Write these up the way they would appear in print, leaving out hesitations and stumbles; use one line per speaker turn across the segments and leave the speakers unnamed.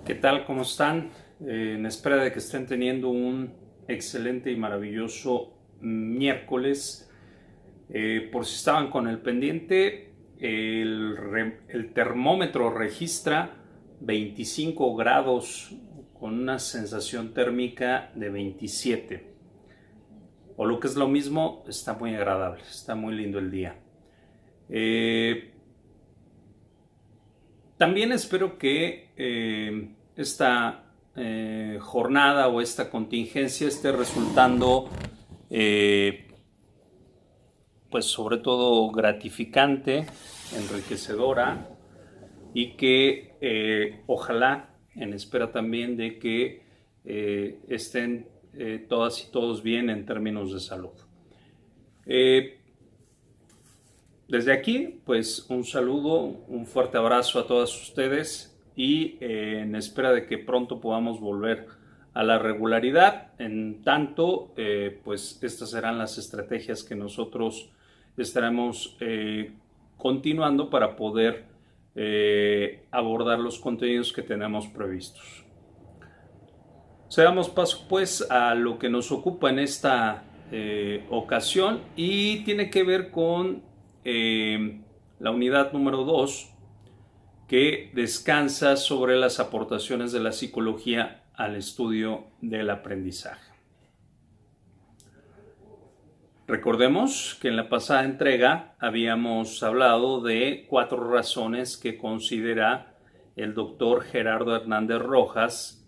¿Qué tal? ¿Cómo están? En espera de que estén teniendo un excelente y maravilloso miércoles. Por si estaban con el pendiente, el termómetro registra 25 grados con una sensación térmica de 27. O lo que es lo mismo, está muy agradable, está muy lindo el día. También espero que esta jornada o esta contingencia esté resultando, pues sobre todo gratificante, enriquecedora y que ojalá, en espera también de que estén todas y todos bien en términos de salud. Desde aquí, pues un saludo, un fuerte abrazo a todas ustedes y en espera de que pronto podamos volver a la regularidad. En tanto, pues estas serán las estrategias que nosotros estaremos continuando para poder abordar los contenidos que tenemos previstos. Damos paso pues a lo que nos ocupa en esta ocasión y tiene que ver con la unidad número 2, que descansa sobre las aportaciones de la psicología al estudio del aprendizaje. Recordemos que en la pasada entrega habíamos hablado de 4 razones que considera el doctor Gerardo Hernández Rojas,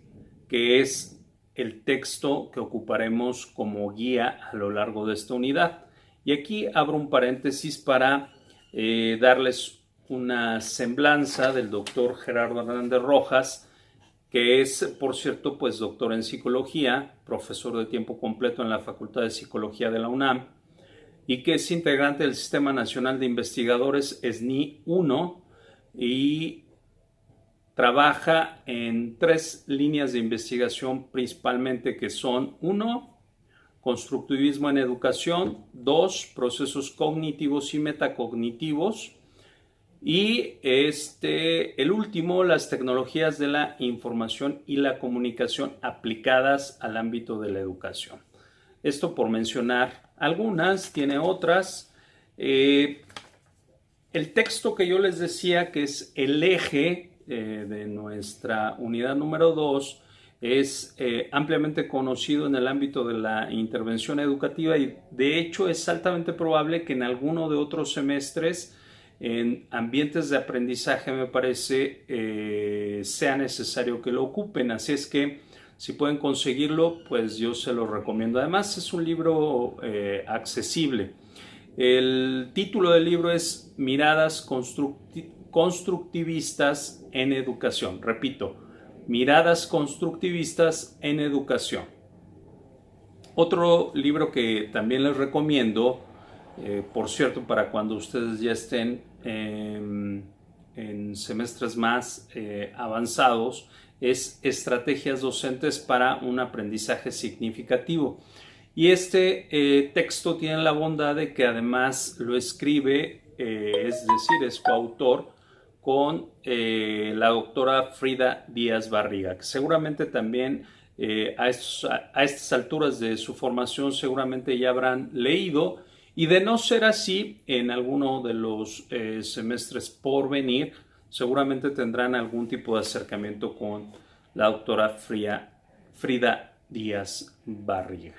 que es el texto que ocuparemos como guía a lo largo de esta unidad. Y aquí abro un paréntesis para darles una semblanza del doctor Gerardo Hernández Rojas, que es, por cierto, pues doctor en psicología, profesor de tiempo completo en la Facultad de Psicología de la UNAM, y que es integrante del Sistema Nacional de Investigadores SNI 1 y trabaja en 3 líneas de investigación principalmente, que son 1, constructivismo en educación, 2, procesos cognitivos y metacognitivos, y el último, las tecnologías de la información y la comunicación aplicadas al ámbito de la educación. Esto por mencionar algunas, tiene otras. El texto que yo les decía que es el eje de nuestra unidad número 2 es ampliamente conocido en el ámbito de la intervención educativa y de hecho es altamente probable que en alguno de otros semestres en ambientes de aprendizaje me parece sea necesario que lo ocupen, así es que si pueden conseguirlo pues yo se lo recomiendo. Además es un libro accesible. El título del libro es Miradas constructivistas en educación. Repito, Miradas constructivistas en educación. Otro libro que también les recomiendo, por cierto, para cuando ustedes ya estén en semestres más avanzados, es Estrategias docentes para un aprendizaje significativo. Y este texto tiene la bondad de que además lo escribe, es decir, es coautor con la doctora Frida Díaz Barriga, que seguramente también a estas alturas de su formación seguramente ya habrán leído, y de no ser así, en alguno de los semestres por venir, seguramente tendrán algún tipo de acercamiento con la doctora Frida Díaz Barriga.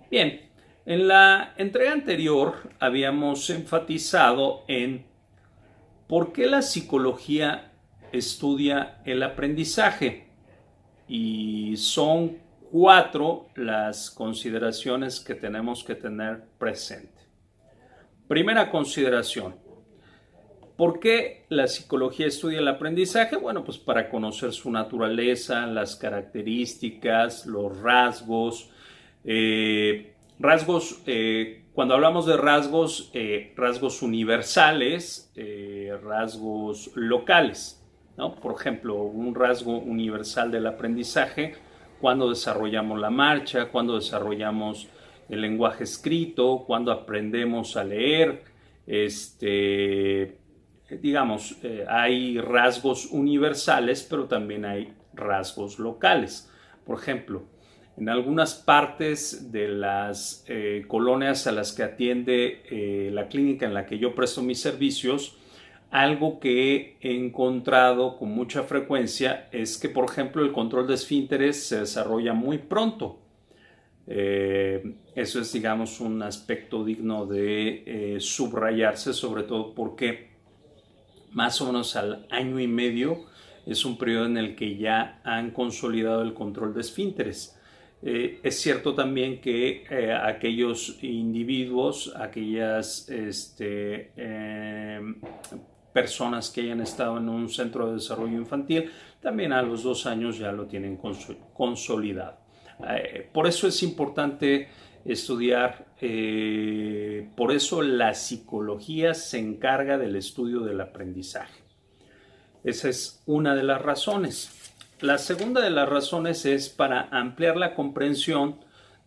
Bien, en la entrega anterior habíamos enfatizado en por qué la psicología estudia el aprendizaje, y son 4 las consideraciones que tenemos que tener presente. Primera consideración: ¿por qué la psicología estudia el aprendizaje? Bueno, pues para conocer su naturaleza, las características, los rasgos. Cuando hablamos de rasgos, rasgos universales, rasgos locales, ¿no? Por ejemplo, un rasgo universal del aprendizaje, cuando desarrollamos la marcha, cuando desarrollamos el lenguaje escrito, cuando aprendemos a leer, digamos, hay rasgos universales, pero también hay rasgos locales. Por ejemplo, en algunas partes de las colonias a las que atiende la clínica en la que yo presto mis servicios, algo que he encontrado con mucha frecuencia es que, por ejemplo, el control de esfínteres se desarrolla muy pronto. Eso es, digamos, un aspecto digno de subrayarse, sobre todo porque más o menos al año y medio es un periodo en el que ya han consolidado el control de esfínteres. Es cierto también que aquellos individuos, aquellas personas que hayan estado en un centro de desarrollo infantil, también a los 2 años ya lo tienen consolidado. Por eso es importante estudiar, por eso la psicología se encarga del estudio del aprendizaje. Esa es una de las razones. La segunda de las razones es para ampliar la comprensión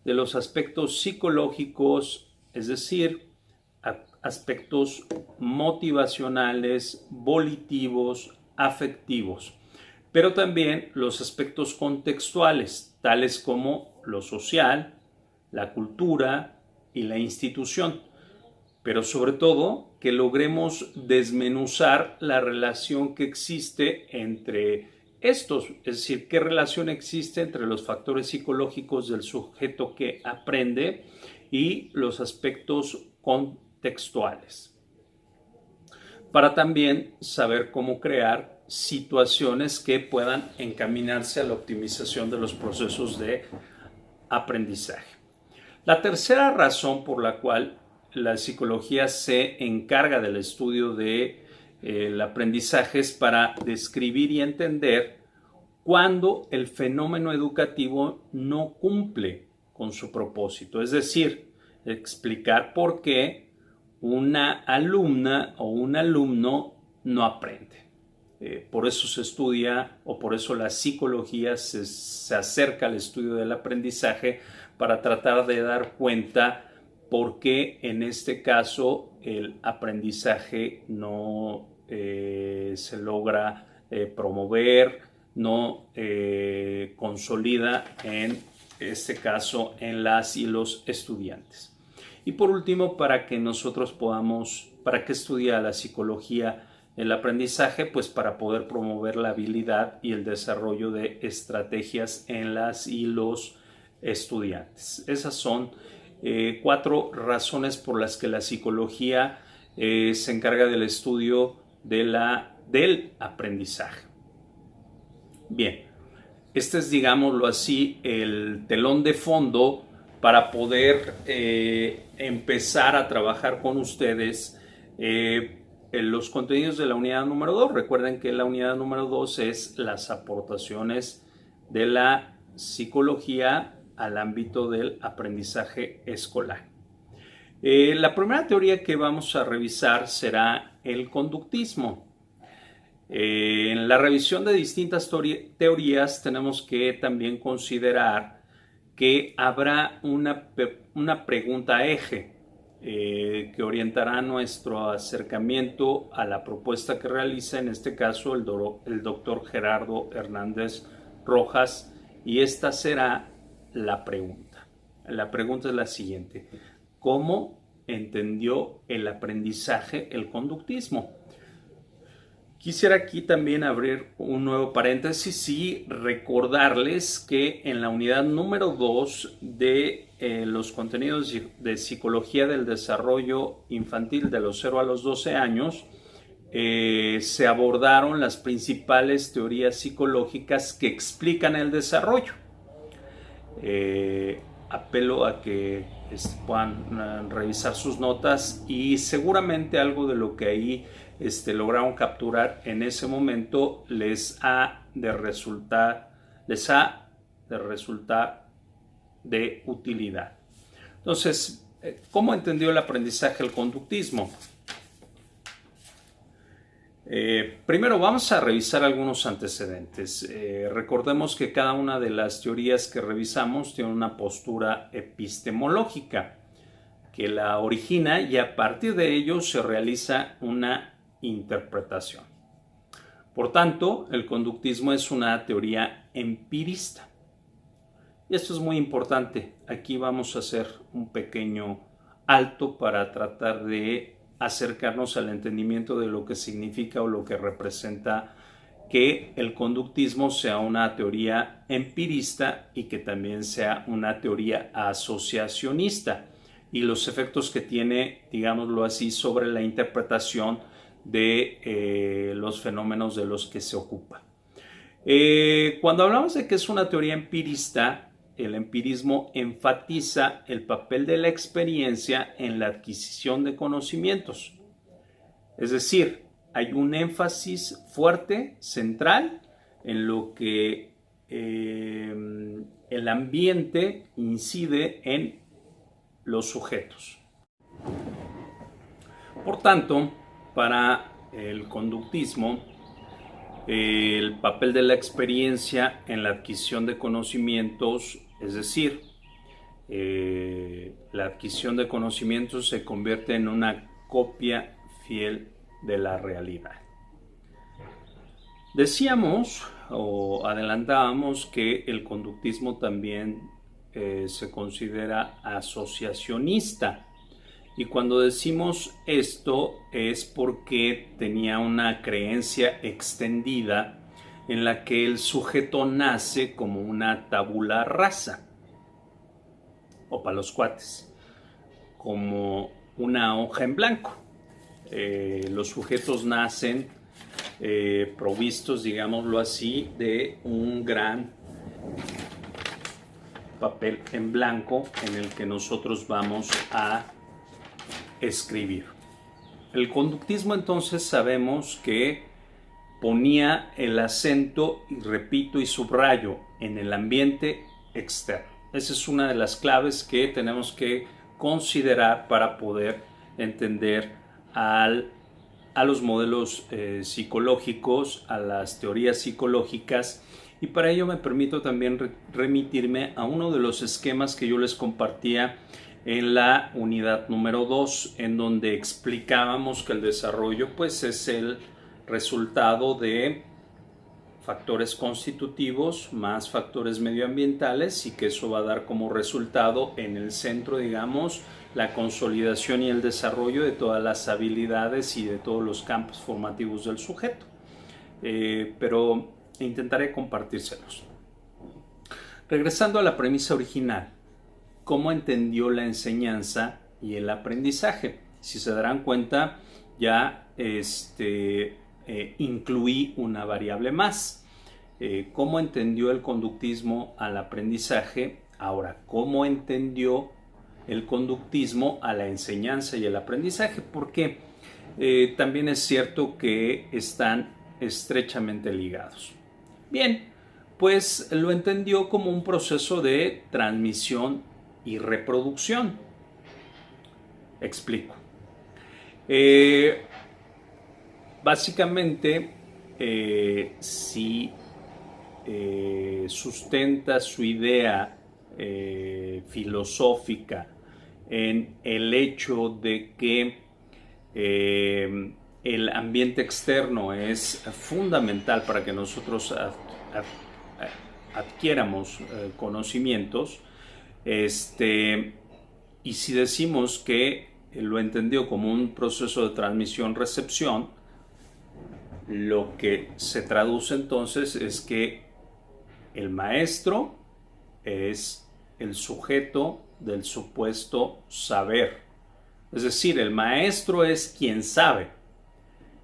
de los aspectos psicológicos, es decir, aspectos motivacionales, volitivos, afectivos, pero también los aspectos contextuales, tales como lo social, la cultura y la institución, pero sobre todo que logremos desmenuzar la relación que existe entre estos, es decir, qué relación existe entre los factores psicológicos del sujeto que aprende y los aspectos contextuales, para también saber cómo crear situaciones que puedan encaminarse a la optimización de los procesos de aprendizaje. La tercera razón por la cual la psicología se encarga del estudio del aprendizaje es para describir y entender cuando el fenómeno educativo no cumple con su propósito, es decir, explicar por qué una alumna o un alumno no aprende. Por eso se estudia, o por eso la psicología se acerca al estudio del aprendizaje, para tratar de dar cuenta por qué en este caso el aprendizaje no se logra promover, no consolida en este caso en las y los estudiantes. Y por último, para que estudia la psicología el aprendizaje, pues para poder promover la habilidad y el desarrollo de estrategias en las y los estudiantes. Esas son 4 razones por las que la psicología se encarga del estudio del aprendizaje. Bien, este es, digámoslo así, el telón de fondo para poder empezar a trabajar con ustedes en los contenidos de la unidad número 2. Recuerden que la unidad número 2 es las aportaciones de la psicología al ámbito del aprendizaje escolar. La primera teoría que vamos a revisar será el conductismo. En la revisión de distintas teorías tenemos que también considerar que habrá una pregunta eje que orientará nuestro acercamiento a la propuesta que realiza, en este caso, el doctor Gerardo Hernández Rojas, y esta será la pregunta. La pregunta es la siguiente: ¿cómo entendió el aprendizaje el conductismo? Quisiera aquí también abrir un nuevo paréntesis y recordarles que en la unidad número 2 de los contenidos de psicología del desarrollo infantil de los 0 a los 12 años, se abordaron las principales teorías psicológicas que explican el desarrollo. Apelo a que puedan revisar sus notas, y seguramente algo de lo que ahí lograron capturar en ese momento les ha de resultar de utilidad. Entonces, ¿cómo entendió el aprendizaje el conductismo? Primero vamos a revisar algunos antecedentes. Recordemos que cada una de las teorías que revisamos tiene una postura epistemológica que la origina, y a partir de ello se realiza una interpretación. Por tanto, el conductismo es una teoría empirista. Y esto es muy importante. Aquí vamos a hacer un pequeño alto para tratar de acercarnos al entendimiento de lo que significa o lo que representa que el conductismo sea una teoría empirista y que también sea una teoría asociacionista y los efectos que tiene, digámoslo así, sobre la interpretación de los fenómenos de los que se ocupa. Cuando hablamos de que es una teoría empirista, el empirismo enfatiza el papel de la experiencia en la adquisición de conocimientos. Es decir, hay un énfasis fuerte, central, en lo que el ambiente incide en los sujetos. Por tanto, para el conductismo, el papel de la experiencia en la adquisición de conocimientos, es decir, la adquisición de conocimientos se convierte en una copia fiel de la realidad. Decíamos o adelantábamos que el conductismo también se considera asociacionista. Y cuando decimos esto es porque tenía una creencia extendida en la que el sujeto nace como una tabula rasa, o para los cuates, como una hoja en blanco. Los sujetos nacen provistos, digámoslo así, de un gran papel en blanco en el que nosotros vamos a escribir. El conductismo entonces sabemos que ponía el acento, y repito y subrayo, en el ambiente externo. Esa es una de las claves que tenemos que considerar para poder entender a los modelos psicológicos, a las teorías psicológicas, y para ello me permito también remitirme a uno de los esquemas que yo les compartía en la unidad número 2, en donde explicábamos que el desarrollo pues es el resultado de factores constitutivos más factores medioambientales y que eso va a dar como resultado en el centro, digamos, la consolidación y el desarrollo de todas las habilidades y de todos los campos formativos del sujeto. Pero intentaré compartírselos. Regresando a la premisa original, ¿cómo entendió la enseñanza y el aprendizaje? Si se darán cuenta, ya incluí una variable más. ¿Cómo entendió el conductismo al aprendizaje? Ahora, ¿cómo entendió el conductismo a la enseñanza y el aprendizaje? Porque también es cierto que están estrechamente ligados. Bien, pues lo entendió como un proceso de transmisión y reproducción. Explico. Básicamente, si sustenta su idea filosófica en el hecho de que el ambiente externo es fundamental para que nosotros adquiéramos conocimientos, y si decimos que lo entendió como un proceso de transmisión-recepción, lo que se traduce entonces es que el maestro es el sujeto del supuesto saber. Es decir, el maestro es quien sabe.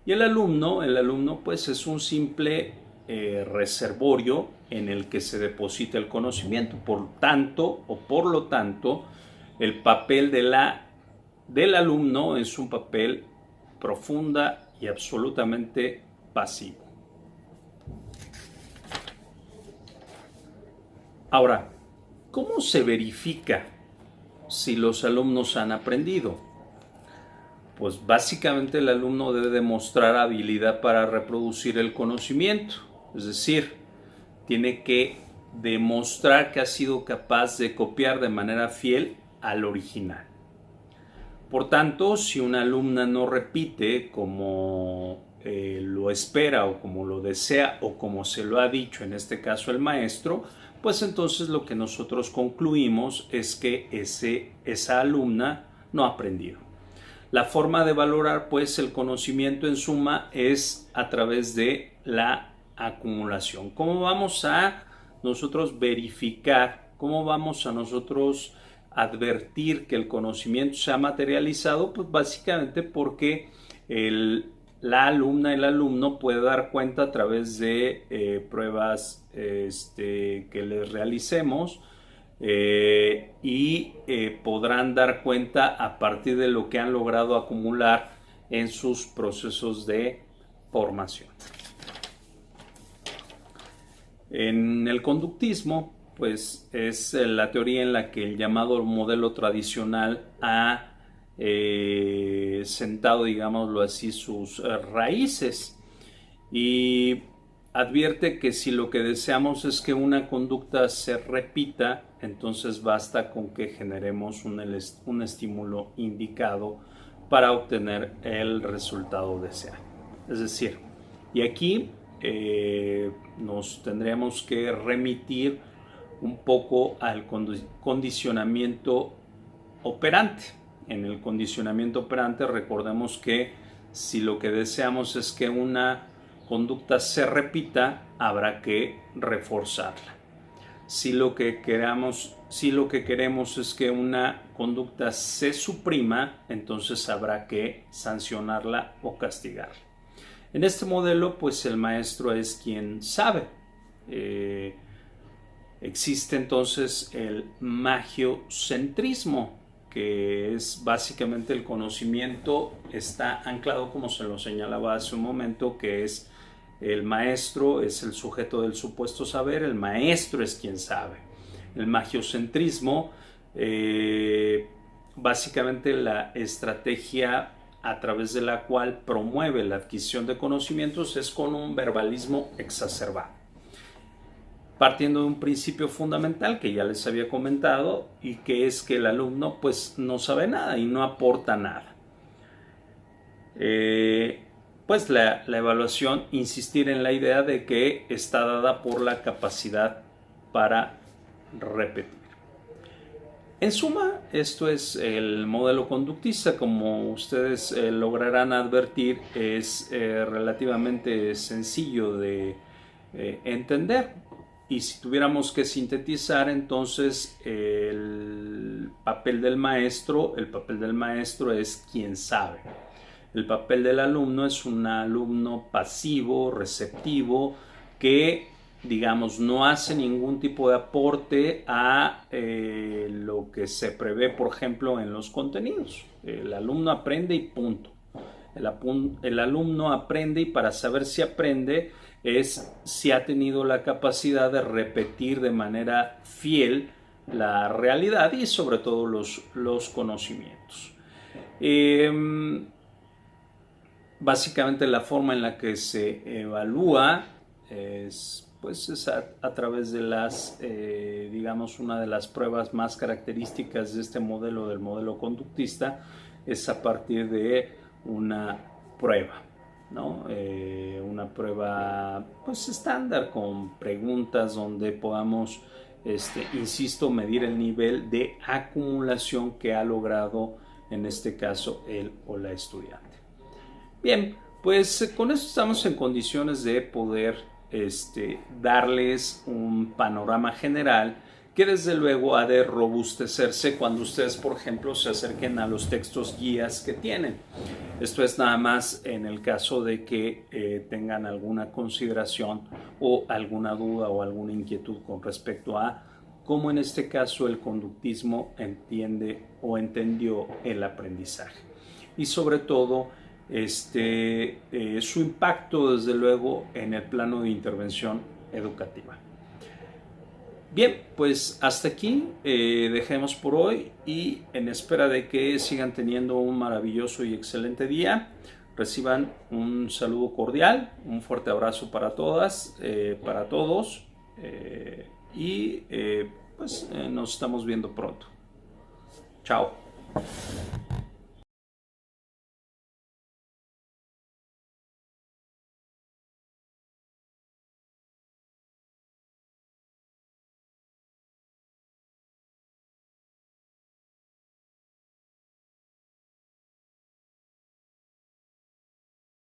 Y el alumno pues es un simple reservorio en el que se deposita el conocimiento. Por lo tanto, el papel del alumno es un papel profunda y absolutamente pasivo. Ahora, ¿cómo se verifica si los alumnos han aprendido? Pues básicamente el alumno debe demostrar habilidad para reproducir el conocimiento, es decir, tiene que demostrar que ha sido capaz de copiar de manera fiel al original. Por tanto, si una alumna no repite como lo espera o como lo desea o como se lo ha dicho en este caso el maestro, pues entonces lo que nosotros concluimos es que esa alumna no ha aprendido. La forma de valorar pues el conocimiento en suma es a través de la acumulación. ¿Cómo vamos a nosotros verificar? ¿Cómo vamos a nosotros advertir que el conocimiento se ha materializado? Pues básicamente porque la alumna, el alumno puede dar cuenta a través de pruebas que les realicemos y podrán dar cuenta a partir de lo que han logrado acumular en sus procesos de formación. En el conductismo, pues es la teoría en la que el llamado modelo tradicional ha sentado, digámoslo así, sus raíces, y advierte que si lo que deseamos es que una conducta se repita, entonces basta con que generemos un estímulo indicado para obtener el resultado deseado. Es decir, y aquí nos tendremos que remitir un poco al condicionamiento operante. En el condicionamiento operante, recordemos que si lo que deseamos es que una conducta se repita, habrá que reforzarla. Si lo que queremos es que una conducta se suprima, entonces habrá que sancionarla o castigarla. En este modelo, pues el maestro es quien sabe. Existe entonces el magiocentrismo, que es básicamente el conocimiento está anclado, como se lo señalaba hace un momento, que es el maestro, es el sujeto del supuesto saber, el maestro es quien sabe. El magiocentrismo, básicamente la estrategia a través de la cual promueve la adquisición de conocimientos es con un verbalismo exacerbado, partiendo de un principio fundamental que ya les había comentado, y que es que el alumno pues no sabe nada y no aporta nada. Pues la evaluación, insistir en la idea de que está dada por la capacidad para repetir. En suma, esto es el modelo conductista. Como ustedes lograrán advertir, es relativamente sencillo de entender. Y si tuviéramos que sintetizar, entonces el papel del maestro es quien sabe. El papel del alumno es un alumno pasivo, receptivo, que, digamos, no hace ningún tipo de aporte a lo que se prevé, por ejemplo, en los contenidos. El alumno aprende y punto. El alumno aprende, y para saber si aprende es si ha tenido la capacidad de repetir de manera fiel la realidad y sobre todo los conocimientos. Básicamente la forma en la que se evalúa es a través de digamos, una de las pruebas más características de este modelo, del modelo conductista, es a partir de una prueba, ¿no? Una prueba pues estándar, con preguntas donde podamos, insisto, medir el nivel de acumulación que ha logrado en este caso él o la estudiante. Bien, pues con esto estamos en condiciones de poder darles un panorama general que desde luego ha de robustecerse cuando ustedes, por ejemplo, se acerquen a los textos guías que tienen. Esto es nada más en el caso de que tengan alguna consideración o alguna duda o alguna inquietud con respecto a cómo en este caso el conductismo entiende o entendió el aprendizaje. Y sobre todo, su impacto desde luego en el plano de intervención educativa. Bien, pues hasta aquí dejemos por hoy, y en espera de que sigan teniendo un maravilloso y excelente día, reciban un saludo cordial, un fuerte abrazo para todas, para todos, y nos estamos viendo pronto. Chao.